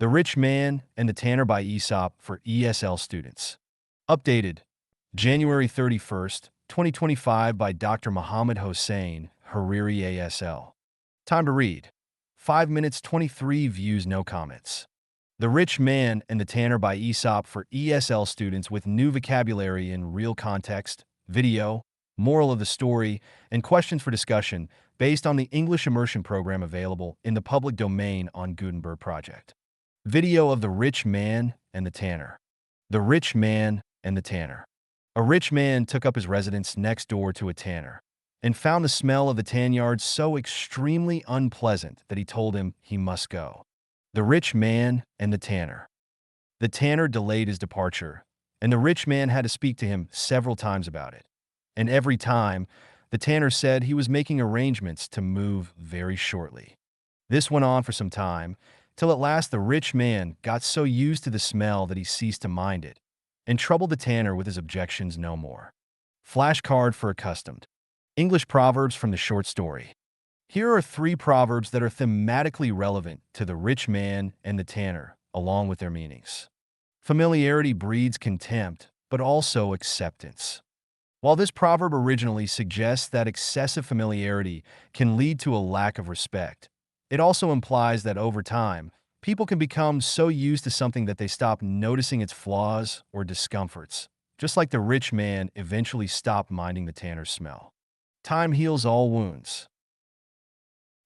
The Rich Man and the Tanner by Aesop for ESL students. Updated January 31st, 2025 by Dr. Mohammed Hossein, Hariri ASL. Time to read. 5 minutes 23 views, no comments. The Rich Man and the Tanner by Aesop for ESL students with new vocabulary in real context, video, moral of the story, and questions for discussion based on the English Immersion Program available in the public domain on Gutenberg Project. Video of the Rich Man and the Tanner. The Rich Man and the Tanner. A rich man took up his residence next door to a tanner and found the smell of the tan yard so extremely unpleasant that he told him he must go. The Rich Man and the Tanner. The tanner delayed his departure, and the rich man had to speak to him several times about it. And every time, the tanner said he was making arrangements to move very shortly. This went on for some time, till at last the rich man got so used to the smell that he ceased to mind it, and troubled the tanner with his objections no more. Flashcard for accustomed. English proverbs from the short story. Here are 3 proverbs that are thematically relevant to the rich man and the tanner, along with their meanings. Familiarity breeds contempt, but also acceptance. While this proverb originally suggests that excessive familiarity can lead to a lack of respect, it also implies that over time, people can become so used to something that they stop noticing its flaws or discomforts, just like the rich man eventually stopped minding the tanner's smell. Time heals all wounds.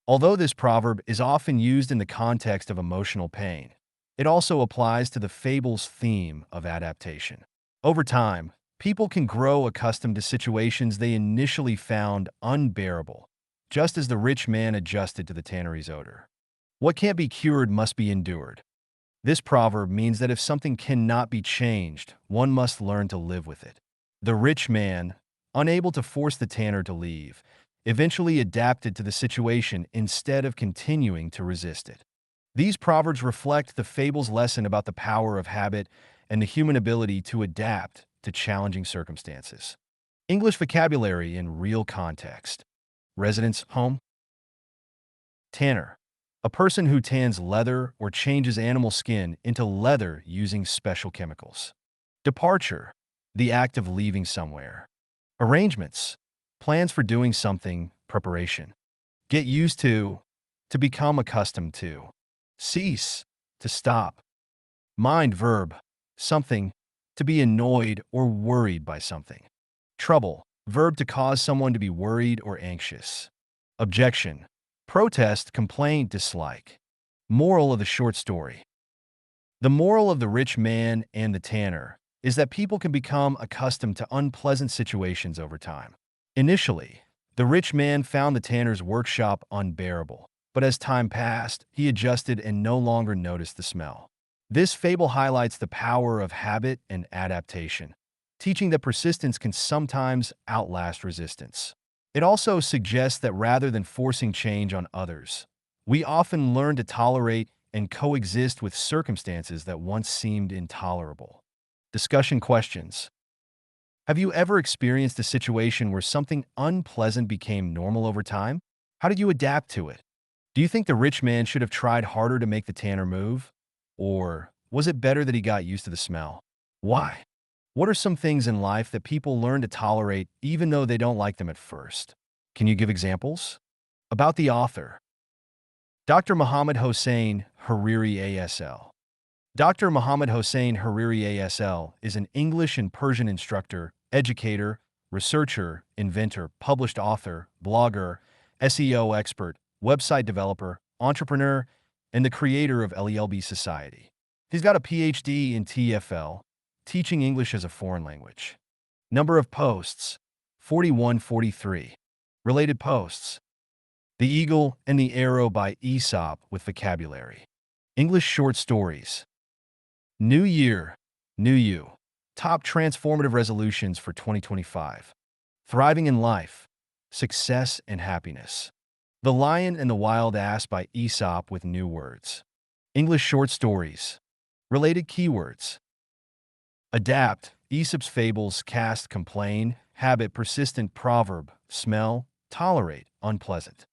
Although this proverb is often used in the context of emotional pain, it also applies to the fable's theme of adaptation. Over time, people can grow accustomed to situations they initially found unbearable, just as the rich man adjusted to the tannery's odor. What can't be cured must be endured. This proverb means that if something cannot be changed, one must learn to live with it. The rich man, unable to force the tanner to leave, eventually adapted to the situation instead of continuing to resist it. These proverbs reflect the fable's lesson about the power of habit and the human ability to adapt to challenging circumstances. English vocabulary in real context. Residence, home. Tanner. A person who tans leather or changes animal skin into leather using special chemicals. Departure. The act of leaving somewhere. Arrangements. Plans for doing something, preparation. Get used to become accustomed to. Cease, to stop. Mind, verb, something, to be annoyed or worried by something. Trouble, verb to cause someone to be worried or anxious. Objection, protest, complain, dislike. Moral of the short story. The moral of the rich man and the tanner is that people can become accustomed to unpleasant situations over time. Initially, the rich man found the tanner's workshop unbearable, but as time passed, he adjusted and no longer noticed the smell. This fable highlights the power of habit and adaptation, teaching that persistence can sometimes outlast resistance. It also suggests that rather than forcing change on others, we often learn to tolerate and coexist with circumstances that once seemed intolerable. Discussion questions. Have you ever experienced a situation where something unpleasant became normal over time? How did you adapt to it? Do you think the rich man should have tried harder to make the tanner move? Or was it better that he got used to the smell? Why? What are some things in life that people learn to tolerate even though they don't like them at first? Can you give examples? About the author. Dr. Mohammed Hossein, Hariri ASL. Dr. Mohammed Hossein Hariri ASL is an English and Persian instructor, educator, researcher, inventor, published author, blogger, SEO expert, website developer, entrepreneur, and the creator of LELB Society. He's got a PhD in TFL, teaching English as a foreign language. Number of posts, 4143. Related posts. The Eagle and the Arrow by Aesop with vocabulary. English short stories. New Year, New You. Top transformative resolutions for 2025. Thriving in life, success and happiness. The Lion and the Wild Ass by Aesop with new words. English short stories. Related keywords. Adapt, Aesop's fables, cast, complain, habit, persistent, proverb, smell, tolerate, unpleasant.